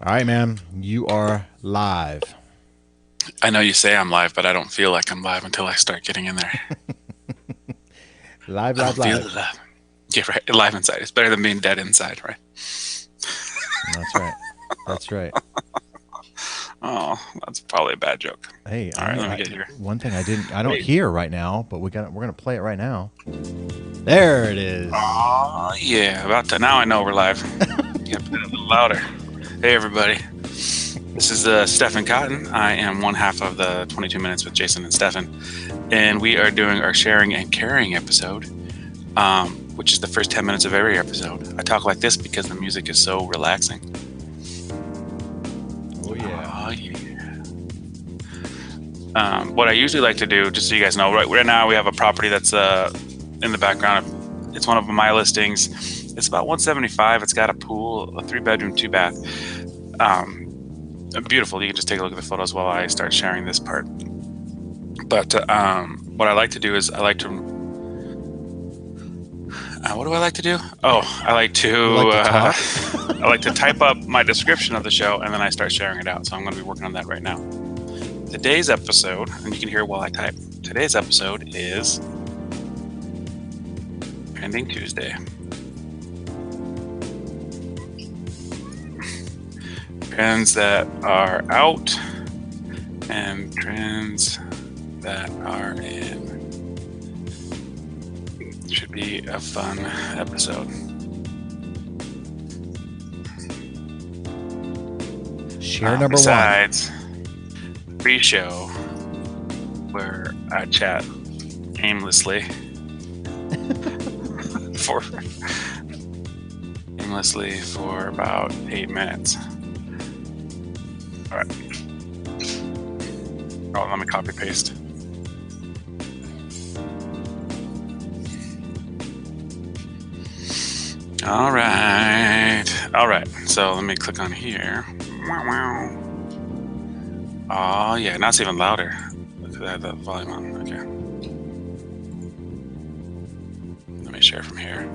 All right, man. You are live. I know you say I'm live, but I don't feel like I'm live until I start getting in there. Live, I live, don't feel live. alive. Yeah, right. Live inside. It's better than being dead inside, right? That's right. That's right. Oh, that's probably a bad joke. Hey, All I right, know let me get here. one thing I don't Wait. hear right now, but we're gonna play it right now. There it is. Oh, yeah. About to. Now I know we're live. You gotta put it a little louder. Hey, everybody. This is Stefan Cotton. I am one half of the 22 Minutes with Jason and Stefan. And we are doing our sharing and caring episode, which is the first 10 minutes of every episode. I talk like this because the music is so relaxing. Oh yeah. Oh, yeah. What I usually like to do, just so you guys know, right now we have a property that's in the background. It's one of my listings. It's about 175. It's got a pool, a 3-bedroom, 2-bath. Beautiful. You can just take a look at the photos while I start sharing this part. But what I like to do is I like to. What do I like to do? Oh, I like You to. like to talk? I like to type up my description of the show and then I start sharing it out. So I'm going to be working on that right now. Today's episode, and you can hear while I type. Today's episode is Pending Tuesday. Trends that are out and trends that are in. Should be a fun episode. Share number one. Besides pre-show, where I chat aimlessly for about 8 minutes. All right. Oh, let me copy paste. All right. So let me click on here. Oh yeah, now it's even louder. Look at that, the volume on. Okay. Let me share from here.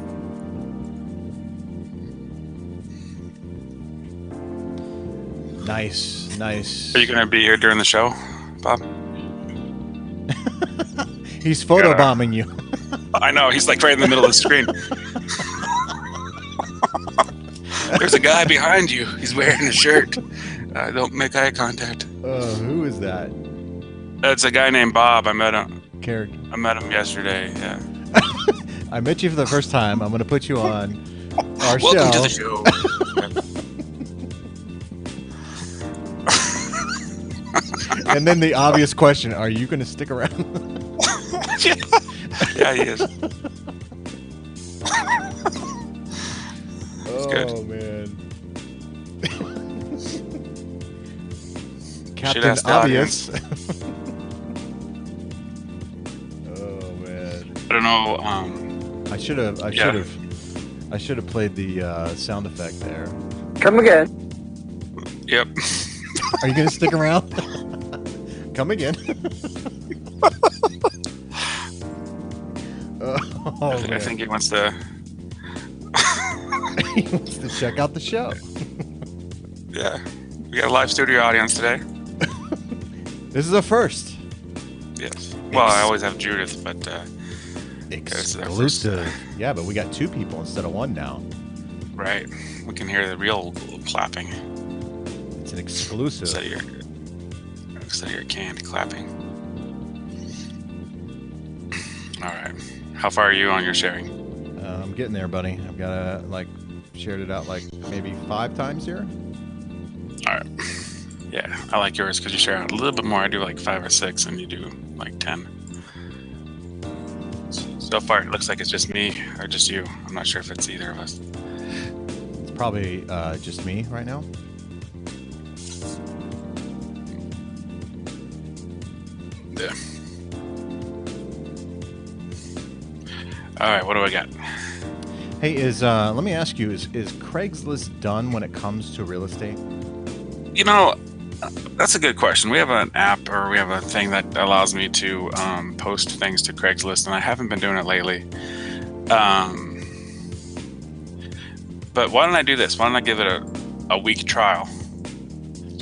Nice, nice. Are you gonna be here during the show, Bob? He's photobombing you. I know, he's like right in the middle of the screen. There's a guy behind you. He's wearing a shirt. Don't make eye contact. Who is that? It's a guy named Bob. I met Character. him yesterday. Yeah. I met you for the first time. I'm gonna put you on our Welcome show. to the show. And then the obvious question: are you gonna stick around? Yeah, he is. Good. Oh man. Should Captain ask the Obvious. audience. Oh man. I don't know. I should have. Yeah. I should have played the sound effect there. Come again. Yep. Are you gonna stick around? Come again. Oh I man. think he wants to. He wants to check out the show. Yeah. We got a live studio audience today. This is a first. Yes. Well, I always have Judith, but this is our first, Exclusive. Yeah, but we got two people instead of one now. right. We can hear the real clapping It's an exclusive. instead of your canned clapping. All right. How far are you on your sharing? I'm getting there, buddy. I've got shared it out like maybe 5 times here. All right. Yeah, I like yours because you share out a little bit more. I do like 5 or 6, and you do like 10. So far, it looks like it's just me or just you. I'm not sure if it's either of us. It's probably just me right now. Yeah. All right, what do I got? Hey, let me ask you: is Craigslist done when it comes to real estate? You know, that's a good question. We have an app or we have a thing that allows me to post things to Craigslist, and I haven't been doing it lately. But why don't I do this? Why don't I give it a week trial?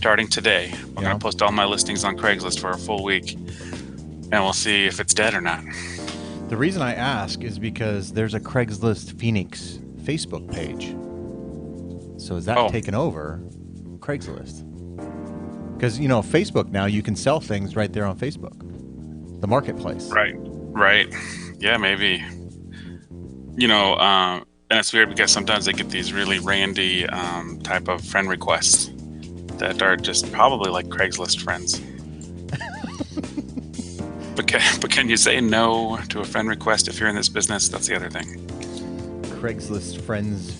starting today. We're Yeah. going to post all my listings on Craigslist for a full week, and we'll see if it's dead or not. The reason I ask is because there's a Craigslist Phoenix Facebook page. So is that taken over Craigslist? Because, you know, Facebook now, you can sell things right there on Facebook, the marketplace. Right. Yeah, maybe. You know, and it's weird because sometimes they get these really randy type of friend requests that are just probably like Craigslist friends. But can you say no to a friend request if you're in this business? That's the other thing. Craigslist friends.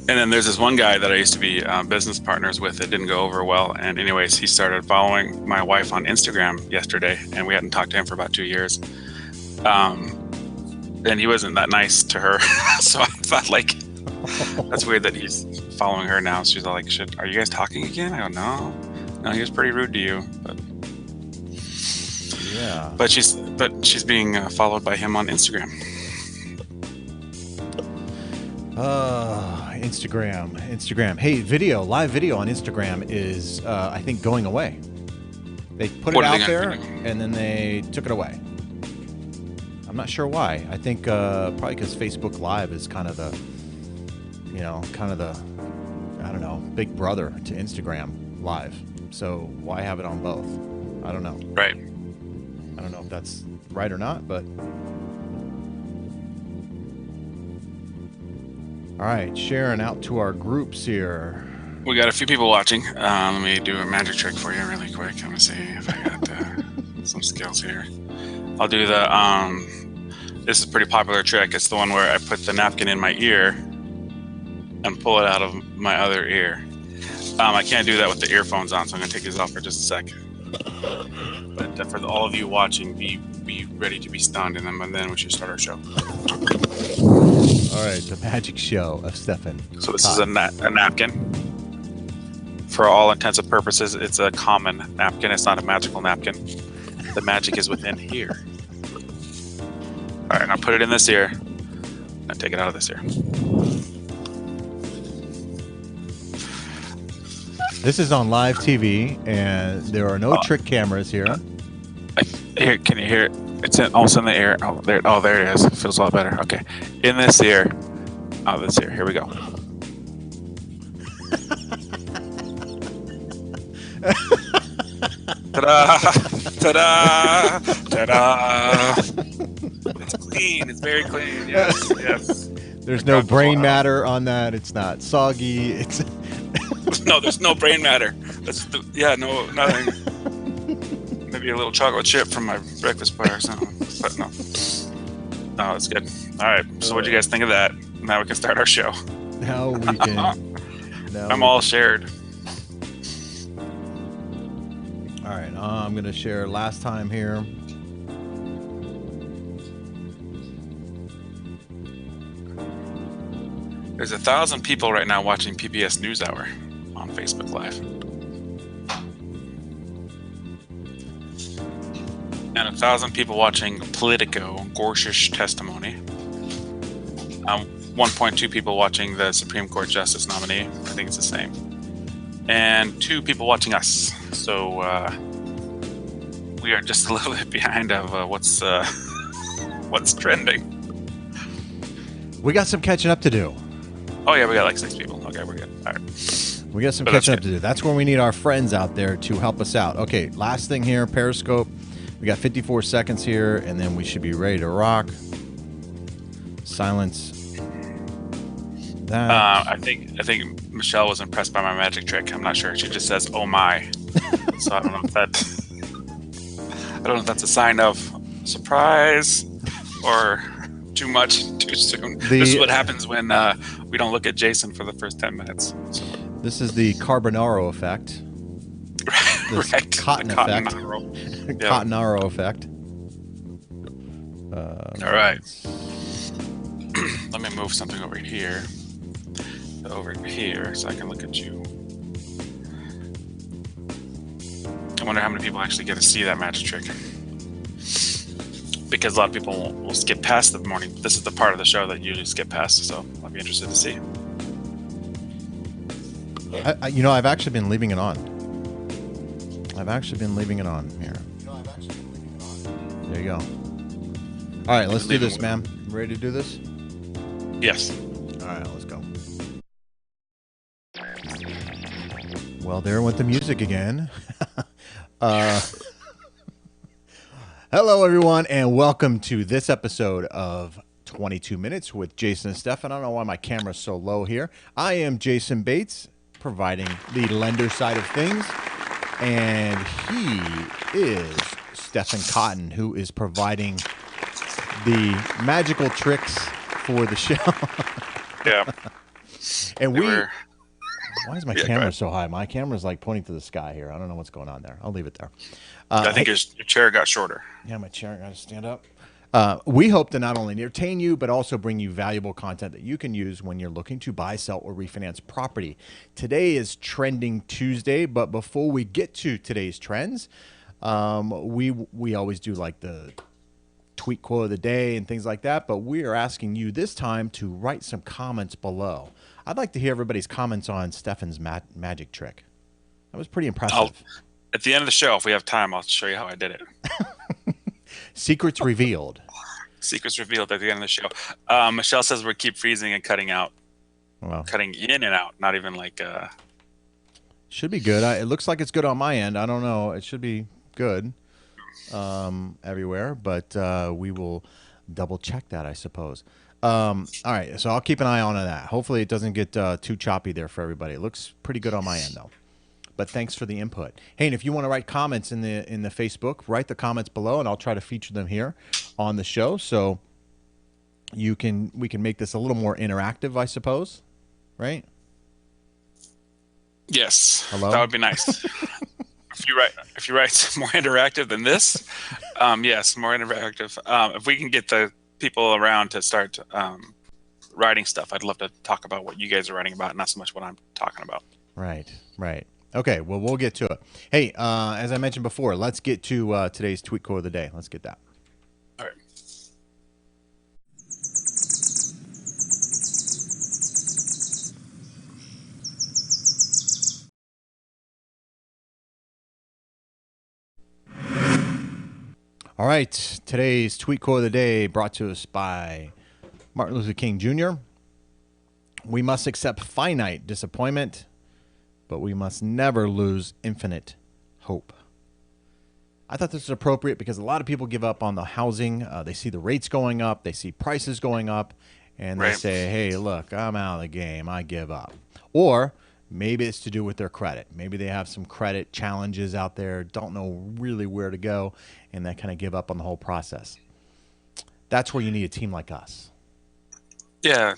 And then there's this one guy that I used to be business partners with that didn't go over well. And anyways, he started following my wife on Instagram yesterday, and we hadn't talked to him for about 2 years. And he wasn't that nice to her. So I thought, like, that's weird that he's following her now. She's all like, are you guys talking again? I go, no, he was pretty rude to you. But she's being followed by him on Instagram. Instagram. Hey, live video on Instagram is, I think, going away. They put it out there, and then they took it away. I'm not sure why. I think probably because Facebook Live is kind of the, I don't know, big brother to Instagram Live. So why have it on both? I don't know. Right. I don't know if that's right or not, but... All right, sharing out to our groups here. We got a few people watching. Let me do a magic trick for you really quick. Let me see if I got some skills here. I'll do this is a pretty popular trick. It's the one where I put the napkin in my ear and pull it out of my other ear. I can't do that with the earphones on, so I'm going to take these off for just a sec. But for all of you watching, be ready to be stunned, and then we should start our show. All right, the magic show of Stefan. So this is a napkin. For all intents and purposes, it's a common napkin. It's not a magical napkin. The magic is within here. All right, now put it in this ear. Now take it out of this ear. This is on live TV, and there are no trick cameras here. Here, can you hear it? It's almost in the air. Oh, there it is. It feels a lot better. Okay, in this ear. Oh, this ear. Here we go. Ta-da! Ta-da! Ta-da! It's clean. It's very clean. Yes. There's no brain matter on that. It's not soggy. It's no. There's no brain matter. Nothing. Maybe a little chocolate chip from my breakfast bar or something. But no, it's good. All right. So, what do you guys think of that? Now we can start our show. Now we can. I'm all shared. All right. I'm gonna share last time here. There's 1,000 people right now watching PBS NewsHour on Facebook Live. And 1,000 people watching Politico, Gorsuch testimony. 1.2 people watching the Supreme Court Justice nominee. I think it's the same. And 2 people watching us. So we are just a little bit behind of what's trending. We got some catching up to do. Oh yeah, we got like 6 people. Okay, we're good. All right. We got some catching up to do. That's where we need our friends out there to help us out. Okay, last thing here, Periscope. We got 54 seconds here, and then we should be ready to rock. Silence that. I think Michelle was impressed by my magic trick. I'm not sure. She just says, "Oh my." So I don't know if that's a sign of surprise or too much too soon. This is what happens when we don't look at Jayson for the first 10 minutes. So. This is the Carbonaro Effect. Right. Cotton effect. Carbonaro Effect. All right. Let me move something over here so I can look at you. I wonder how many people actually get to see that magic trick. Because a lot of people will skip past the morning. This is the part of the show that you usually skip past, so I'll be interested to see. I've actually been leaving it on. Here. There you go. All right, let's do this, man. Ready to do this? Yes. All right, let's go. Well, there went the music again. Hello, everyone, and welcome to this episode of 22 Minutes with Jayson and Stefan. I don't know why my camera's so low here. I am Jayson Bates, providing the lender side of things, and he is Stefan Cotton, who is providing the magical tricks for the show. Yeah. And why is my camera so high? My camera's like pointing to the sky here. I don't know what's going on there. I'll leave it there. I think your chair got shorter. Yeah, my chair got to stand up. We hope to not only entertain you, but also bring you valuable content that you can use when you're looking to buy, sell, or refinance property. Today is Trending Tuesday, but before we get to today's trends, we always do like the tweet quote of the day and things like that, but we are asking you this time to write some comments below. I'd like to hear everybody's comments on Stefan's magic trick. That was pretty impressive. At the end of the show, if we have time, I'll show you how I did it. Secrets revealed. Secrets revealed at the end of the show. Michelle says we keep freezing and cutting out. Well, cutting in and out, not even like... Should be good. It looks like it's good on my end. I don't know. It should be good everywhere, but we will double check that, I suppose. All right, so I'll keep an eye on that. Hopefully it doesn't get too choppy there for everybody. It looks pretty good on my end, though. But thanks for the input. Hey, and if you want to write comments in the Facebook, write the comments below, and I'll try to feature them here on the show. So we can make this a little more interactive, I suppose. Right? Yes. Hello? That would be nice. If you write more interactive than this, yes, more interactive. If we can get the people around to start writing stuff, I'd love to talk about what you guys are writing about, not so much what I'm talking about. Right. Okay, well, we'll get to it. Hey, as I mentioned before, let's get to today's tweet quote of the day. Let's get that. All right. All right, today's tweet quote of the day brought to us by Martin Luther King Jr. We must accept finite disappointment, but we must never lose infinite hope. I thought this was appropriate because a lot of people give up on the housing. They see the rates going up, they see prices going up, and they say, hey, look, I'm out of the game, I give up. Or maybe it's to do with their credit. Maybe they have some credit challenges out there, don't know really where to go, and they kind of give up on the whole process. That's where you need a team like us. Yeah,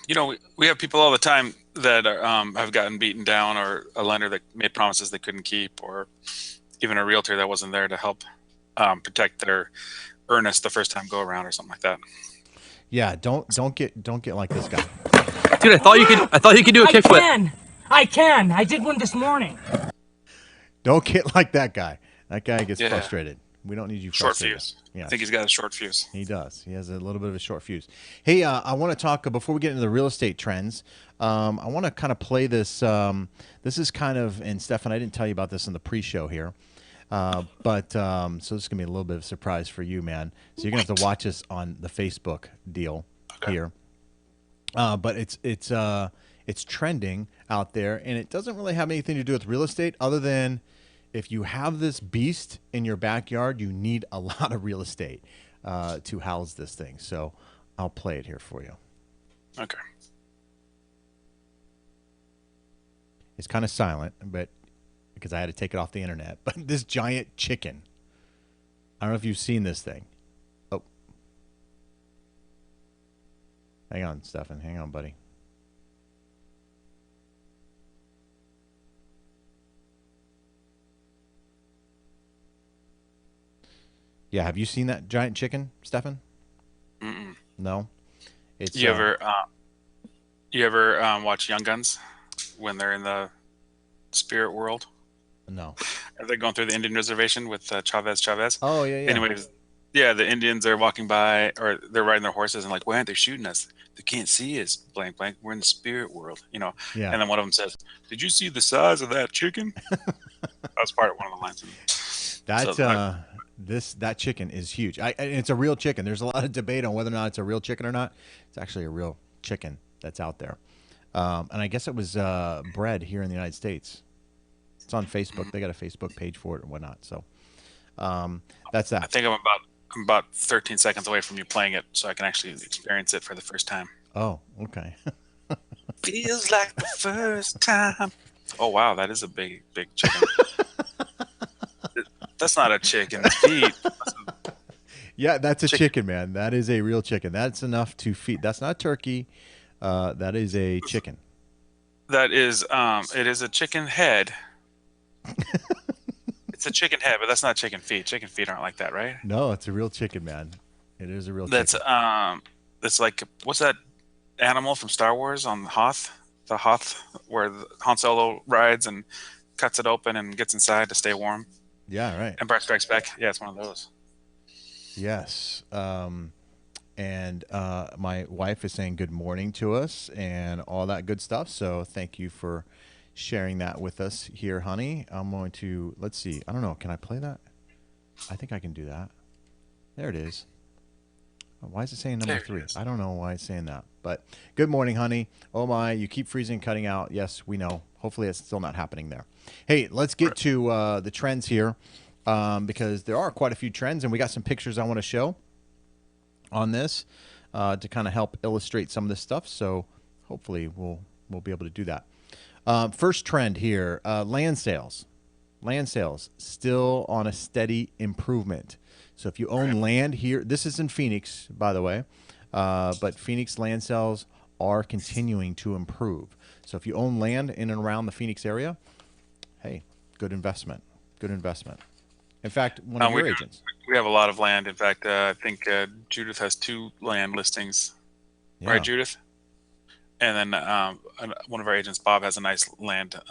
we have people all the time that are, have gotten beaten down, or a lender that made promises they couldn't keep, or even a realtor that wasn't there to help protect their earnest the first time go around, or something like that. Yeah, don't get like this guy. Dude, I thought you could do a kickflip. I can. I did one this morning. Don't get like that guy. That guy gets frustrated. We don't need you frustrated. Short fuse. Yeah. I think he's got a short fuse. He does. He has a little bit of a short fuse. Hey, I want to talk, before we get into the real estate trends, I want to kind of play this. This is kind of, and Stefan, I didn't tell you about this in the pre-show here, so this is going to be a little bit of a surprise for you, man. So you're going to have to watch this on the Facebook deal here. But it's trending out there, and it doesn't really have anything to do with real estate other than if you have this beast in your backyard, you need a lot of real estate to house this thing. So I'll play it here for you. Okay. It's kind of silent, but because I had to take it off the internet. But this giant chicken, I don't know if you've seen this thing. Oh. Hang on, Stefan. Hang on, buddy. Yeah, have you seen that giant chicken, Stefan? Mm-mm. No. It's you ever watch Young Guns when they're in the spirit world? No. Are they going through the Indian reservation with Chavez? Oh yeah. Anyways, yeah, the Indians are walking by, or they're riding their horses, and like, why aren't they shooting us? they can't see us, blank, blank. We're in the spirit world, you know. Yeah. And then one of them says, "Did you see the size of that chicken?" That was part of one of the lines. That's So, that chicken is huge. And it's a real chicken. There's a lot of debate on whether or not it's a real chicken or not. It's actually a real chicken that's out there. And I guess it was bred here in the United States. It's on Facebook. They got a Facebook page for it and whatnot. So that's that. I think I'm about 13 seconds away from you playing it, so I can actually experience it for the first time. Oh, okay. Feels like the first time. Oh wow, that is a big chicken. That's not a chicken. It's feet. Yeah, that's a chicken, man. That is a real chicken. That's enough to feed. That's not turkey. That is a chicken. That is it is a chicken head. It's a chicken head, but that's not chicken feet. Chicken feet aren't like that, right? No, it's a real chicken, man. It is a real That's chicken. it's like, what's that animal from Star Wars on Hoth? The Hoth, where Han Solo rides and cuts it open and gets inside to stay warm. Yeah, right. Empire Strikes Back. Yeah, it's one of those. Yes. And my wife is saying good morning to us and all that good stuff. So thank you for sharing that with us here, honey. I'm going to, let's see. I don't know. Can I play that? I think I can do that. There it is. Why is it saying number 3? I don't know why it's saying that. But good morning, honey. Oh, my. You keep freezing, cutting out. Yes, we know. Hopefully it's still not happening there. Hey, let's get to the trends here because there are quite a few trends, and we got some pictures I want to show on this to kind of help illustrate some of this stuff. So hopefully we'll be able to do that. First trend here, land sales. Land sales still on a steady improvement. So if you own land here, this is in Phoenix, by the way, but Phoenix land sales are continuing to improve. So if you own land in and around the Phoenix area, hey, good investment. Good investment. In fact, one of your agents. We have a lot of land. In fact, I think Judith has 2 land listings. Yeah. Right, Judith? And then one of our agents, Bob, has a nice land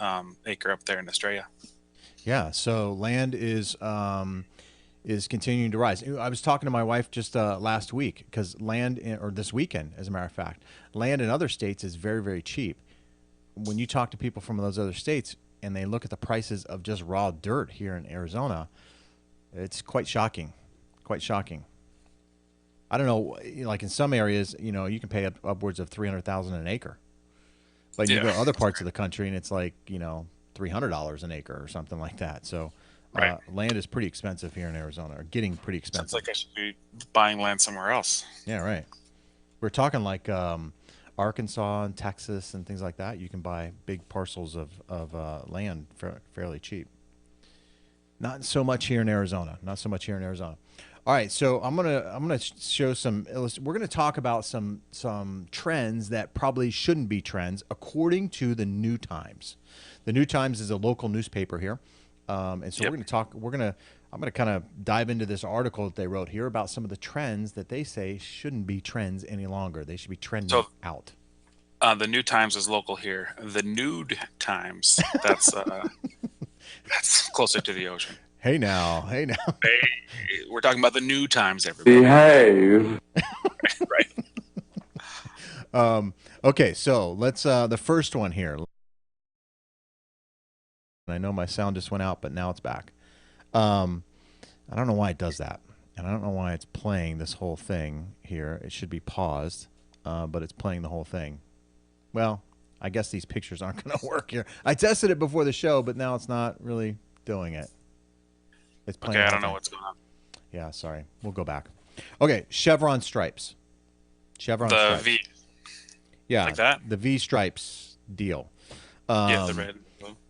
acre up there in Australia. Yeah, so land is continuing to rise. I was talking to my wife just last week because or this weekend, as a matter of fact, land in other states is very, very cheap. When you talk to people from those other states and they look at the prices of just raw dirt here in Arizona, it's quite shocking. Quite shocking. I don't know, like in some areas, you can pay upwards of $300,000 an acre. But you go to other parts of the country and it's like, $300 an acre or something like that. So land is pretty expensive here in Arizona, or getting pretty expensive. Sounds like I should be buying land somewhere else. Yeah, right. We're talking like Arkansas and Texas and things like that. You can buy big parcels of land fairly cheap. Not so much here in Arizona. Not so much here in Arizona. All right, so I'm gonna show some. We're gonna talk about some trends that probably shouldn't be trends according to the New Times. The New Times is a local newspaper here, and so we're gonna talk. I'm gonna kind of dive into this article that they wrote here about some of the trends that they say shouldn't be trends any longer. They should be trending out. The New Times is local here. The Nude Times. That's that's closer to the ocean. Hey now. Hey, we're talking about the New Times, everybody. Behave. Right. Okay, so let's the first one here. I know my sound just went out, but now it's back. I don't know why it does that, and I don't know why it's playing this whole thing here. It should be paused, but it's playing the whole thing. Well, I guess these pictures aren't going to work here. I tested it before the show, but now it's not really doing it. It's playing. Okay, I don't know what's going on. Yeah, sorry. We'll go back. Okay, chevron stripes. Chevron the stripes. V. Yeah, like that? The V stripes deal. Yeah, the red.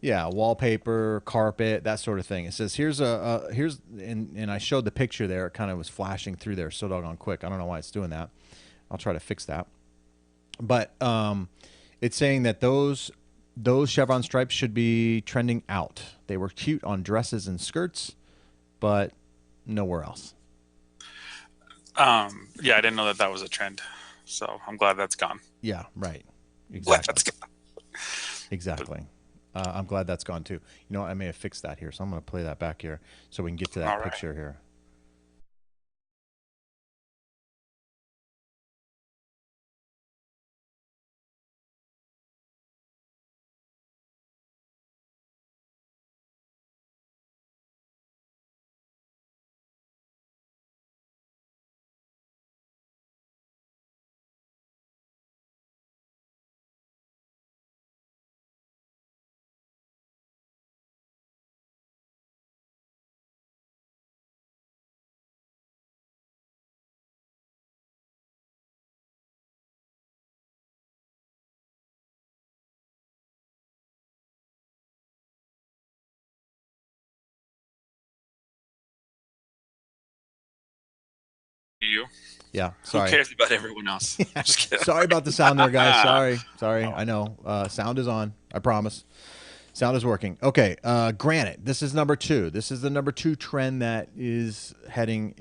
Yeah, wallpaper, carpet, that sort of thing. It says here's and I showed the picture there. It kind of was flashing through there so doggone quick. I don't know why it's doing that. I'll try to fix that. But it's saying that those chevron stripes should be trending out. They were cute on dresses and skirts, but nowhere else. Yeah, I didn't know that was a trend, so I'm glad that's gone. Yeah, right. Exactly. Glad that's gone. Exactly. I'm glad that's gone too. I may have fixed that here, so I'm going to play that back here so we can get to that picture here. you. Yeah, sorry. Who cares about everyone else? Just kidding. Sorry about the sound there, guys. Sorry. I know. Sound is on. I promise. Sound is working. Okay, Granite. This is number 2. This is the number 2 trend that is heading.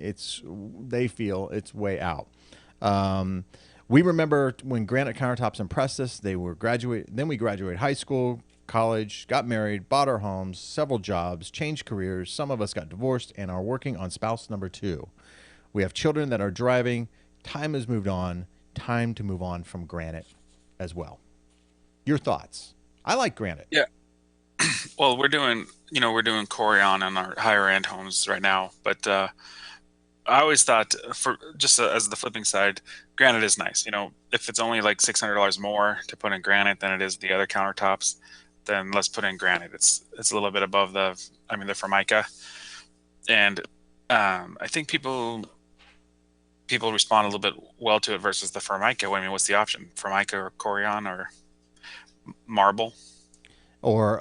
They feel it's way out. We remember when granite countertops impressed us. Then we graduated high school, college, got married, bought our homes, several jobs, changed careers. Some of us got divorced and are working on spouse number 2. We have children that are driving. Time has moved on. Time to move on from granite as well. Your thoughts? I like granite. Yeah. Well, we're doing Corian on our higher end homes right now, but I always thought, for just as the flipping side, granite is nice. If it's only like $600 more to put in granite than it is the other countertops, then let's put in granite. It's a little bit above the Formica, and I think people respond a little bit well to it versus the Formica. I mean, what's the option? Formica or Corian or marble? Or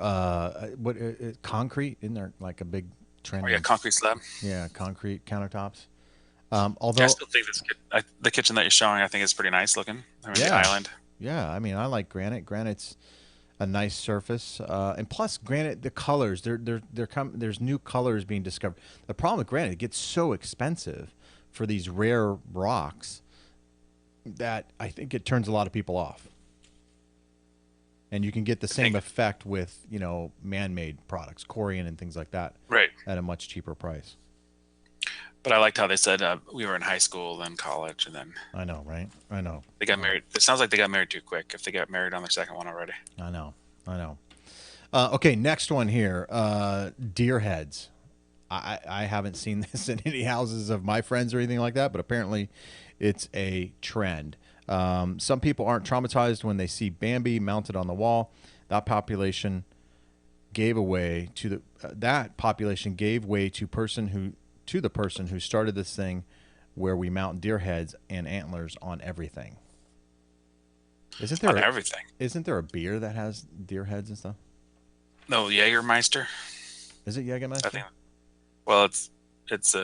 what? Concrete? Isn't there like a big trend? Oh yeah, concrete slab. Yeah, concrete countertops. Although I still think the kitchen that you're showing, I think is pretty nice looking. The island. Yeah, I mean, I like granite. Granite's a nice surface, and plus granite, the colors. There's new colors being discovered. The problem with granite, it gets so expensive for these rare rocks that I think it turns a lot of people off. And you can get the same effect with, man-made products, Corian and things like that, right, at a much cheaper price. But I liked how they said we were in high school, then college, and then... I know, right? I know. They got married. It sounds like they got married too quick if they got married on their second one already. I know. Okay, next one here. Deer heads. I haven't seen this in any houses of my friends or anything like that, but apparently it's a trend. Some people aren't traumatized when they see Bambi mounted on the wall. That population gave way to the person who started this thing, where we mount deer heads and antlers on everything. Isn't there a beer that has deer heads and stuff? No, Jägermeister. Is it Jägermeister? I think. Well, it's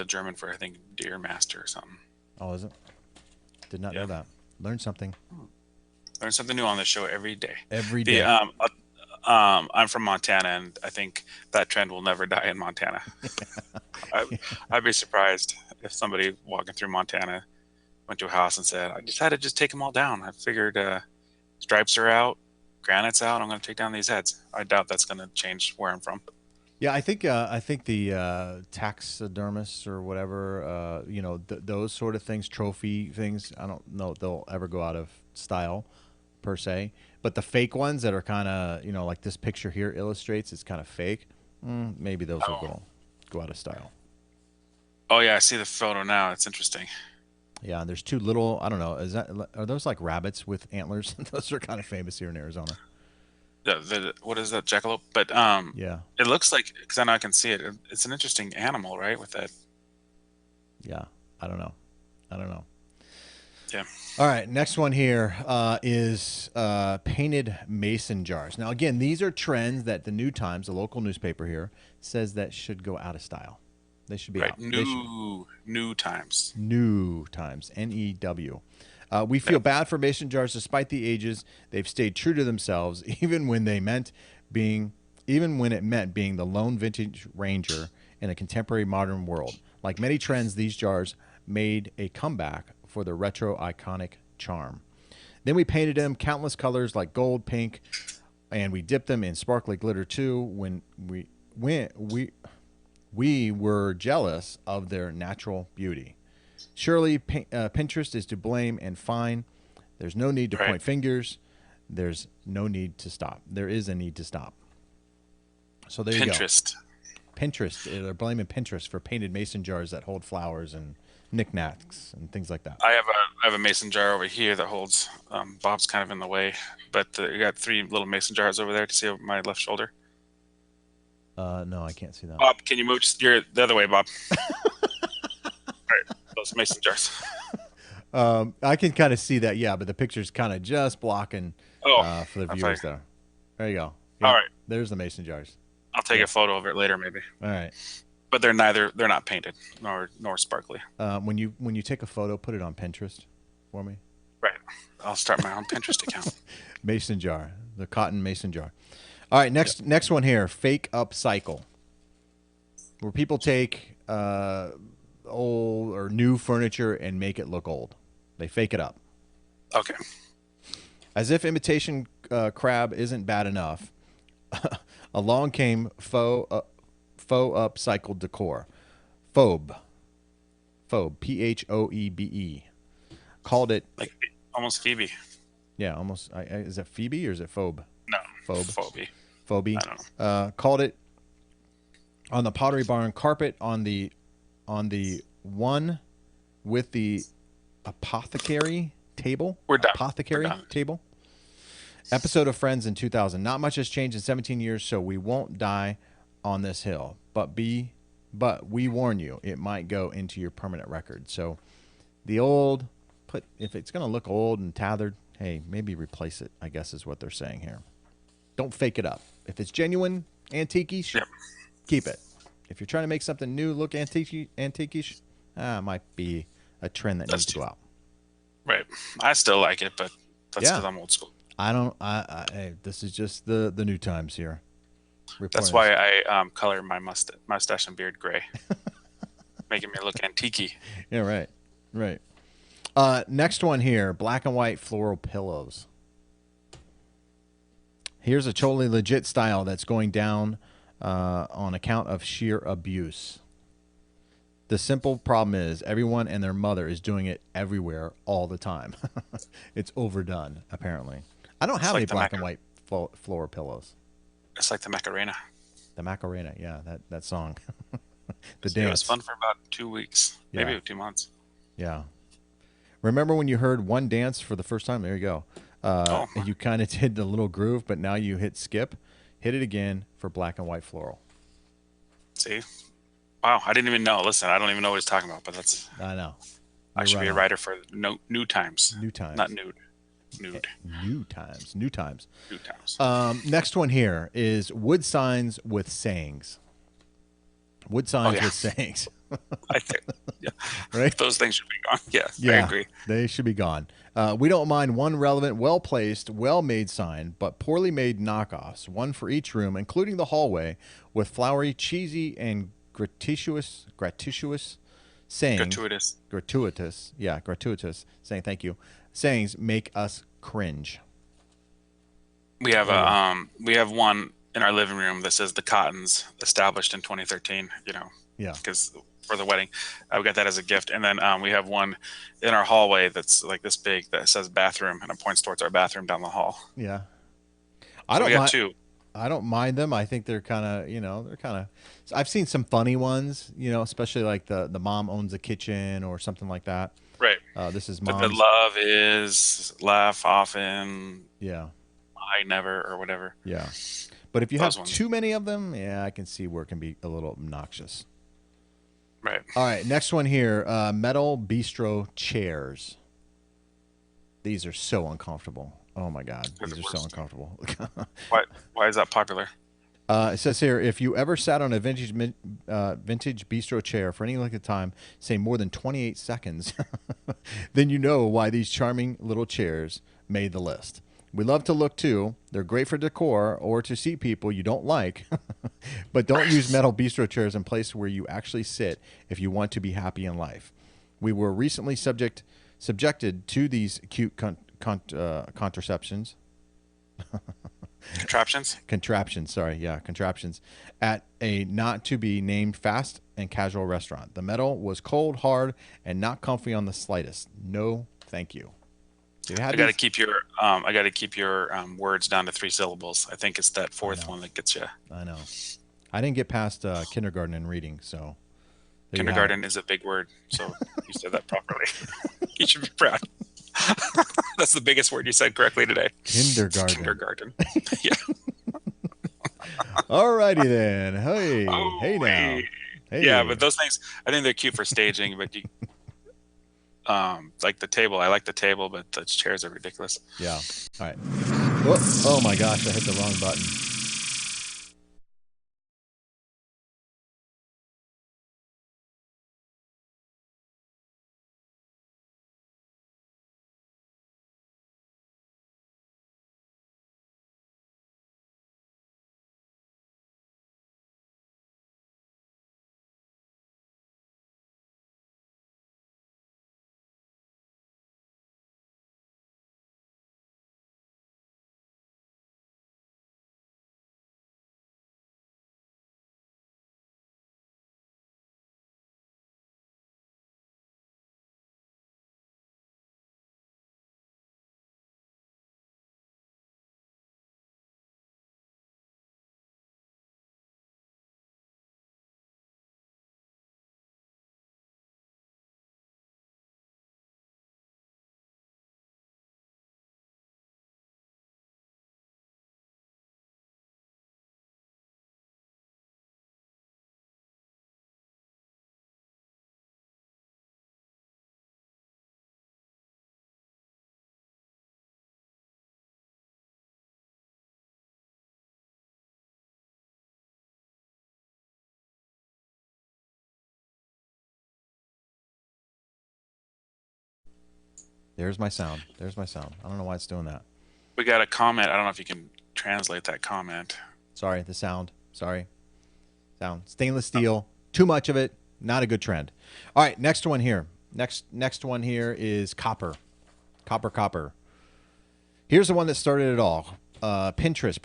German for, I think, deer master or something. Oh, is it? Did not know that. Learn something. Learn something new on this show every day. Every day. I'm from Montana, and I think that trend will never die in Montana. I'd be surprised if somebody walking through Montana went to a house and said, "I decided to just take them all down. I figured stripes are out, granite's out. I'm going to take down these heads." I doubt that's going to change where I'm from. Yeah, I think the taxidermists or whatever, those sort of things, trophy things, I don't know if they'll ever go out of style per se. But the fake ones that are kind of, like this picture here illustrates, it's kind of fake. Maybe those will go out of style. Oh yeah, I see the photo now. It's interesting. Yeah, there's two little, I don't know, are those like rabbits with antlers? Those are kind of famous here in Arizona. What is that, jackalope? But yeah, it looks like, because I know I can see it. It's an interesting animal, right? With that. Yeah, I don't know. Yeah. All right, next one here is painted mason jars. Now, again, these are trends that the New Times, the local newspaper here, says that should go out of style. They should be out. New Times. New Times. N-E-W. We feel bad for mason jars despite the ages. They've stayed true to themselves, even when it meant being the lone vintage ranger in a contemporary modern world. Like many trends, these jars made a comeback for their retro iconic charm. Then we painted them countless colors like gold, pink, and we dipped them in sparkly glitter too. When we were jealous of their natural beauty. Surely Pinterest is to blame, and fine. There's no need to point fingers. There's no need to stop. There is a need to stop. So there you go. Pinterest. They're blaming Pinterest for painted mason jars that hold flowers and knickknacks and things like that. I have a mason jar over here that holds. Bob's kind of in the way, but you got 3 little mason jars over there to see over my left shoulder. No, I can't see that. Bob, can you move? You're the other way, Bob. Right, those mason jars. I can kind of see that, yeah, but the picture's kind of just blocking for the viewers there. There you go. Yeah, all right. There's the mason jars. I'll take a photo of it later, maybe. All right. But they're not painted nor sparkly. When you take a photo, put it on Pinterest for me. Right. I'll start my own Pinterest account. Mason jar, the cotton mason jar. All right, next one here, fake upcycle, where people take old or new furniture and make it look old. They fake it up. Okay. As if imitation crab isn't bad enough, along came faux upcycled decor. Phobe, Phoebe, called it like almost Phoebe. Yeah, almost. Is it Phoebe or is it Phobe? No, Phoebe. I don't know. Called it on the Pottery Barn carpet on the one with the apothecary table. We're done. Apothecary table. Episode of Friends in 2000. Not much has changed in 17 years, so we won't die on this hill. But we warn you, it might go into your permanent record. So the old, if it's going to look old and tethered, hey, maybe replace it, I guess is what they're saying here. Don't fake it up. If it's genuine, antique-ish, keep it. If you're trying to make something new look antique-ish, might be a trend that needs to go out. Right. I still like it, but that's because I'm old school. Hey, this is just the new times here. That's why I color my mustache and beard gray, making me look antique-y. Yeah, right. Next one here, black and white floral pillows. Here's a totally legit style that's going down on account of sheer abuse. The simple problem is everyone and their mother is doing it everywhere all the time. It's overdone, apparently. I don't have any black and white floral pillows. It's like the Macarena. The Macarena, yeah, that song. The dance. It was fun for about 2 weeks, maybe 2 months. Yeah. Remember when you heard one dance for the first time? There you go. You kind of did the little groove, but now you hit skip. Hit it again for black and white floral. See? Wow, I didn't even know. Listen, I don't even know what he's talking about, but that's... I know. I should be a writer for new times. New times. Not nude. Nude. New times. New times. Next one here is wood signs with sayings. Wood signs with sayings. I think, right? Those things should be gone. Yeah, I agree. They should be gone. We don't mind one relevant, well-placed, well-made sign, but poorly made knockoffs, one for each room, including the hallway, with flowery, cheesy, and gratuitous sayings. Gratuitous. Saying thank you. Sayings make us cringe. We have one in our living room that says the Cottons, established in 2013. Because for the wedding, we got that as a gift, and then we have one in our hallway that's like this big that says bathroom, and it points towards our bathroom down the hall. Yeah, we got two. I don't mind them. I think they're kind of, I've seen some funny ones, especially like the mom owns a kitchen or something like that. Right. This is mom. The love is laugh often. Yeah. I never or whatever. Yeah. But if you have too many of them, I can see where it can be a little obnoxious. Right. All right. Next one here. Metal Bistro chairs. These are so uncomfortable. Oh my God. These are so uncomfortable. Why is that popular? It says here, if you ever sat on a vintage bistro chair for any length of time, say more than 28 seconds, then you know why these charming little chairs made the list. We love to look too. They're great for decor or to seat people you don't like, but don't use metal bistro chairs in place where you actually sit if you want to be happy in life. We were recently subjected to these cute contraptions. Contraptions at a not to be named fast and casual restaurant. The metal was cold, hard, and not comfy on the slightest. No, thank you. I got to keep your words down to 3 syllables. I think it's that fourth one that gets you. I know. I didn't get past kindergarten in reading, so. Kindergarten is a big word, so you said that properly. You should be proud. That's the biggest word you said correctly today. Kindergarten. Yeah. All righty then. Hey now. Hey. Yeah, but those things, I think they're cute for staging, but you, like the table. I like the table, but the chairs are ridiculous. Yeah. All right. Oh my gosh, I hit the wrong button. There's my sound. There's my sound. I don't know why it's doing that. We got a comment. I don't know if you can translate that comment. Sorry, the sound. Sorry. Sound. Stainless steel. Too much of it. Not a good trend. All right, next one here. Next one here is copper. Copper. Here's the one that started it all. Pinterest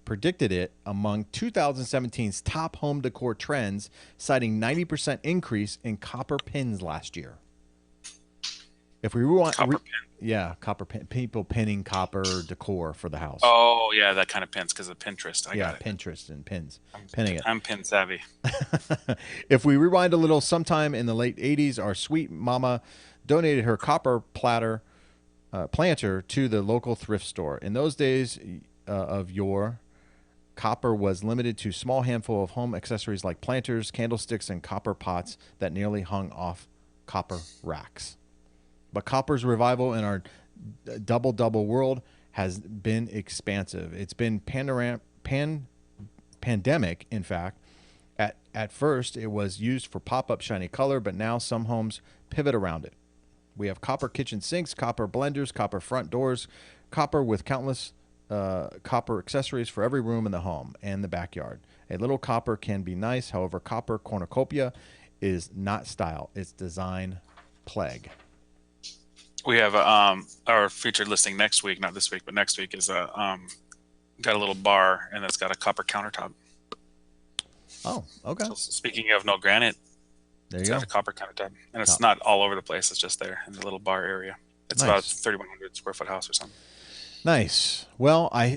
predicted it among 2017's top home decor trends, citing 90% increase in copper pins last year. If we want, copper pin. Yeah, copper pin. People pinning copper decor for the house. Oh yeah, that kind of pins because of Pinterest. I got it. Pinterest and pins. Pinning it. I'm pin savvy. If we rewind a little, sometime in the late 80s, our sweet mama donated her copper planter to the local thrift store. In those days of yore, copper was limited to a small handful of home accessories like planters, candlesticks, and copper pots that nearly hung off copper racks. But copper's revival in our double world has been expansive. It's been pandemic, in fact. At first, it was used for pop-up shiny color, but now some homes pivot around it. We have copper kitchen sinks, copper blenders, copper front doors, copper with countless copper accessories for every room in the home and the backyard. A little copper can be nice. However, copper cornucopia is not style. It's design plague. We have our featured listing next week, not this week, but next week is got a little bar and it's got a copper countertop. Oh, okay. So speaking of no granite, it's got a copper countertop, and it's not all over the place. It's just there in the little bar area. It's about 3,100 square foot house or something. Nice. Well, I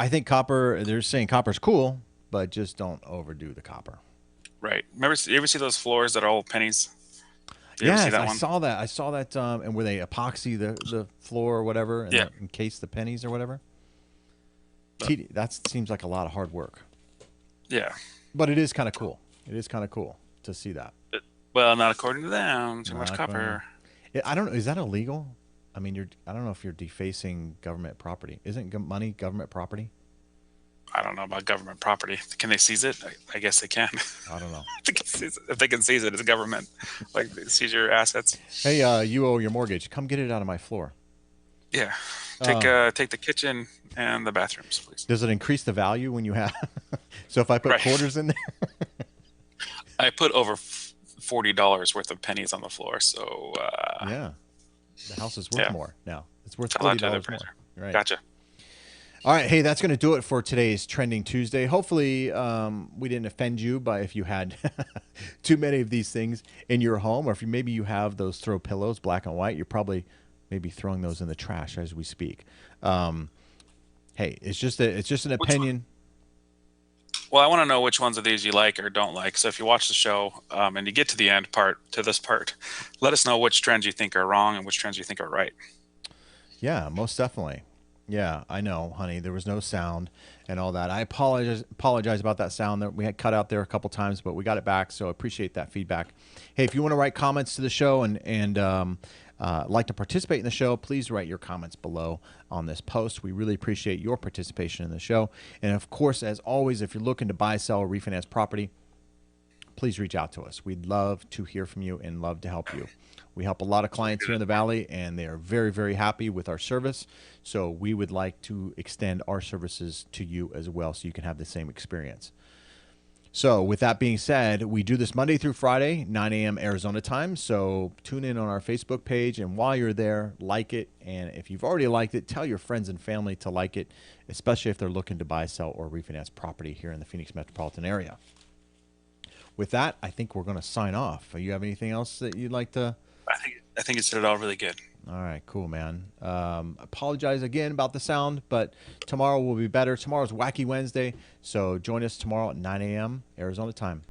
think copper. They're saying copper's cool, but just don't overdo the copper. Right. Remember, you ever see those floors that are all pennies? Yes, I saw that. And where they epoxy the floor or whatever, and encase the pennies or whatever. That seems like a lot of hard work. Yeah. But it is kind of cool. It is kind of cool to see that. Well, not according to them. Too much copper. I don't know. Is that illegal? I mean, I don't know if you're defacing government property. Isn't money government property? I don't know about government property. Can they seize it? I guess they can. I don't know. If they can seize it, it's government. Like, seize your assets. Hey, you owe your mortgage. Come get it out of my floor. Yeah. Take the kitchen and the bathrooms, please. Does it increase the value when you have? So if I put quarters in there? I put over $40 worth of pennies on the floor. So yeah, the house is worth more now. It's worth $40 more. Right. Gotcha. All right. Hey, that's going to do it for today's Trending Tuesday. Hopefully we didn't offend you if you had too many of these things in your home, or if maybe you have those throw pillows, black and white, you're probably maybe throwing those in the trash as we speak. Hey, it's just an opinion. Well, I want to know which ones of these you like or don't like. So if you watch the show and you get to the end to this part, let us know which trends you think are wrong and which trends you think are right. Yeah, most definitely. Yeah, I know, honey. There was no sound and all that. I apologize about that sound that we had cut out there a couple times, but we got it back, so I appreciate that feedback. Hey, if you want to write comments to the show and like to participate in the show, please write your comments below on this post. We really appreciate your participation in the show. And of course, as always, if you're looking to buy, sell, or refinance property, please reach out to us. We'd love to hear from you and love to help you. We help a lot of clients here in the Valley, and they are very, very happy with our service. So we would like to extend our services to you as well so you can have the same experience. So with that being said, we do this Monday through Friday, 9 a.m. Arizona time. So tune in on our Facebook page, and while you're there, like it. And if you've already liked it, tell your friends and family to like it, especially if they're looking to buy, sell, or refinance property here in the Phoenix metropolitan area. With that, I think we're going to sign off. You have anything else that you'd like to? I think you said it all really good. All right, cool, man. Apologize again about the sound, but tomorrow will be better. Tomorrow's Wacky Wednesday, so join us tomorrow at 9 a.m. Arizona time.